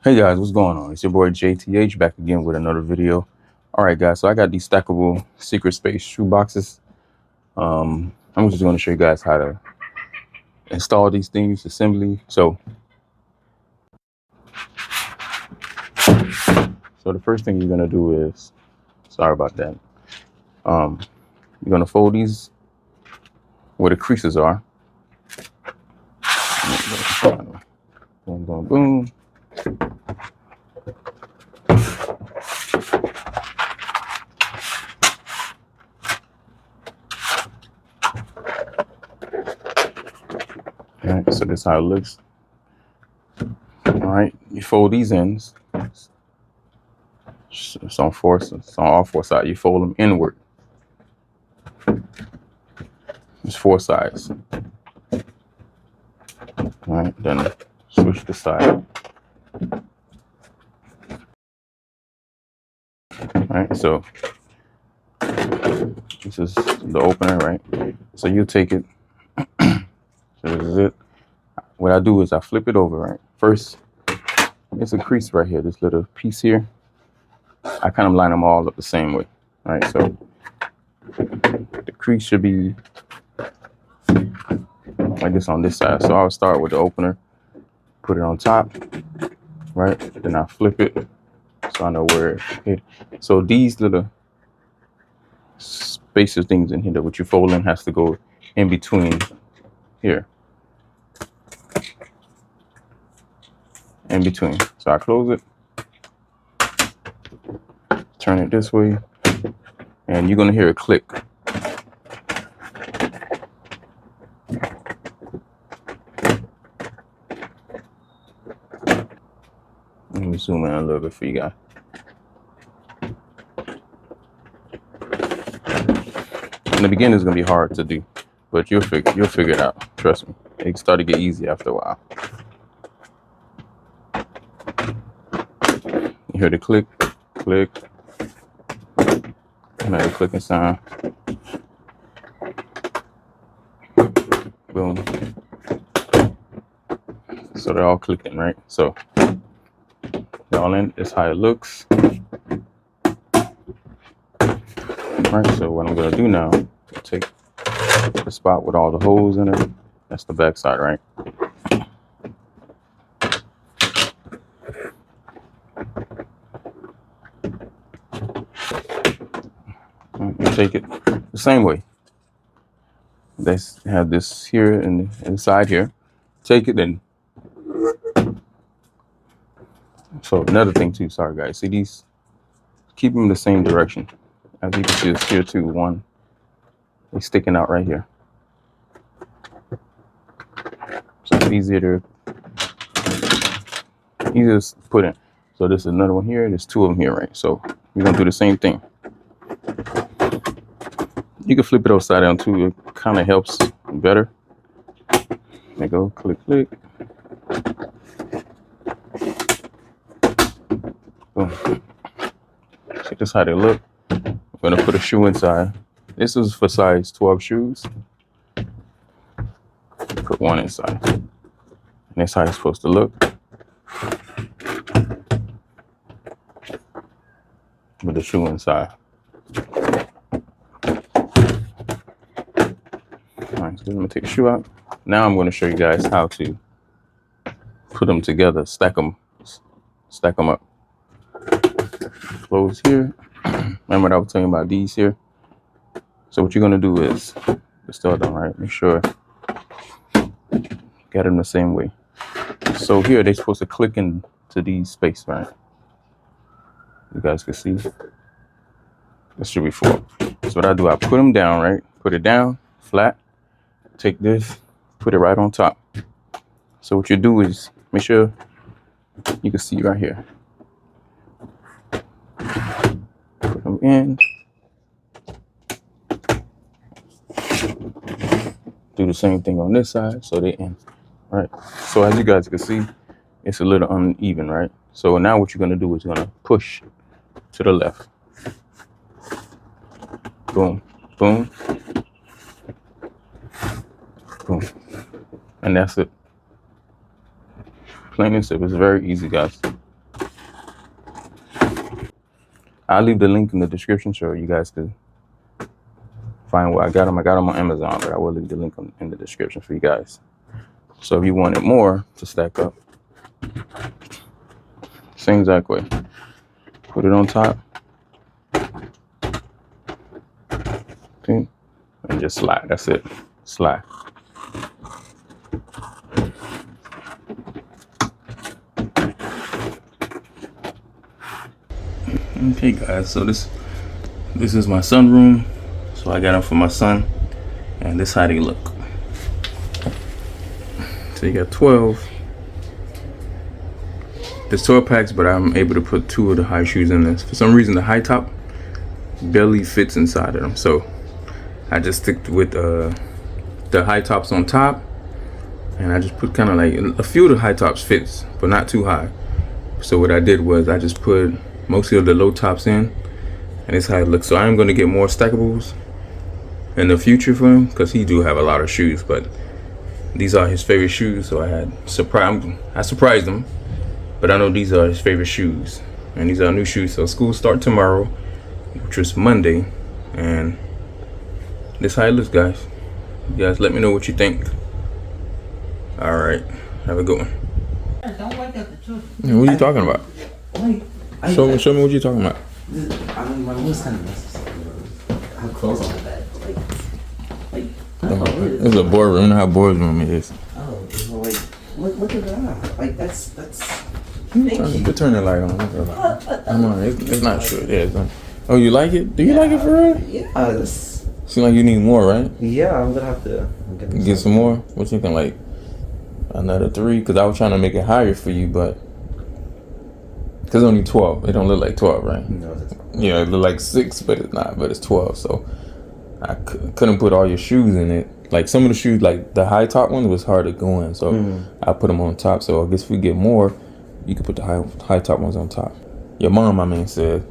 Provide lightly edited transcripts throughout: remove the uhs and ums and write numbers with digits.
Hey guys, what's going on? It's your boy JTH back again with another video. All right, guys, so I got these stackable Secret Space shoe boxes. I'm just going to show you guys how to install these things, assembly. So the first thing you're going to do is, sorry about that. You're going to fold these where the creases are. Boom, boom, boom. All right, so this is how it looks. All right, you fold these ends. It's on all four sides. You fold them inward. There's four sides. All right, then switch the side. All right, so this is the opener, right? So you take it. So this is it. What I do is I flip it over, right? First, it's a crease right here, this little piece here. I kind of line them all up the same way. All right, so the crease should be like this on this side. So I'll start with the opener, put it on top, right? Then I flip it so I know where it hit. So these little spacer things in here that what you fold in has to go in between here. In between. So I close it, turn it this way, and you're gonna hear a click. Let me zoom in a little bit for you guys. In the beginning, it's gonna be hard to do, but you'll figure it out. Trust me. It start to get easy after a while. You hear the click, click, another clicking sound. Boom. So they're all clicking, right? So all in is how it looks. Right, so what I'm gonna do now, take the spot with all the holes in it. That's the back side, right? You take it the same way. They have this here and inside here. Take it and so another thing too, sorry guys, see these, keep them the same direction. As you can see, it's here too, one, they're sticking out right here. So it's easier to put in. So this is another one here, there's two of them here, right? So we're gonna do the same thing. You can flip it upside down too, it kind of helps better. There you go, click, click. Boom. Check this how they look. I'm gonna put a shoe inside. This is for size 12 shoes. Put one inside. And that's how it's supposed to look. With the shoe inside. Alright, so I'm gonna take the shoe out. Now I'm gonna show you guys how to put them together, stack them up. Close here. Remember what I was talking about these here? So what you're gonna do is, just start them, right? Make sure get them the same way. So here they're supposed to click into these spaces, right? You guys can see. This should be full. So what I do, I put them down, right? Put it down, flat. Take this, put it right on top. So what you do is make sure you can see right here. Put them in. Do the same thing on this side, so they in. Right. So as you guys can see, it's a little uneven, right? So now what you're gonna do is you're gonna push to the left. Boom, boom, boom, and that's it. Plain and simple. It's very easy, guys. I'll leave the link in the description so you guys could find where I got them. I got them on Amazon, but I will leave the link in the description for you guys. So if you wanted more to stack up, same exact way. Put it on top. Okay. And just slide. That's it. Slide. Okay guys, so this is my sunroom. So I got them for my son, and this is how they look. So you got 12. There's 12 packs, but I'm able to put 2 of the high shoes in this. For some reason, the high top barely fits inside of them, so I just stick with the high tops on top, and I just put kind of like a few of the high tops fits, but not too high. So what I did was I just put most of the low tops in, and this is how it looks. So I'm going to get more stackables in the future for him, because he do have a lot of shoes, but these are his favorite shoes. So I surprised him, but I know these are his favorite shoes, and these are new shoes. So school start tomorrow, which is Monday, and this is how it looks, guys. You guys let me know what you think. All right, have a good one. Don't wake up the children. What are you talking about? Like, Show me what you're talking about. I mean, my wrist kind of messes up. How close on that? It's a boardroom. You know how boardroom is. Oh, well, like, look at that. Like, that's. Turn the light on. Come on, it's not sure. Yeah. Oh, you like it? Do you like it for real? Yeah. Seems like you need more, right? Yeah, I'm gonna have to get some more. What you think, like another 3? Because I was trying to make it higher for you, but because only 12. It don't look like 12, right? No, it's 12. Yeah, it look like 6, but it's not. But it's 12. So I couldn't put all your shoes in it. Like some of the shoes, like the high top ones, was hard to go in. So I put them on top. So I guess if we get more, you can put the high top ones on top. Your mom, I mean, said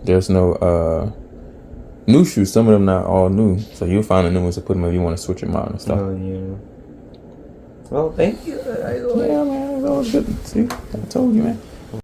there's no new shoes. Some of them not all new. So you'll find the new ones to put them if you want to switch them out and stuff. Oh, yeah. Well, thank you. Yeah, man, it's always good. See, I told you, man.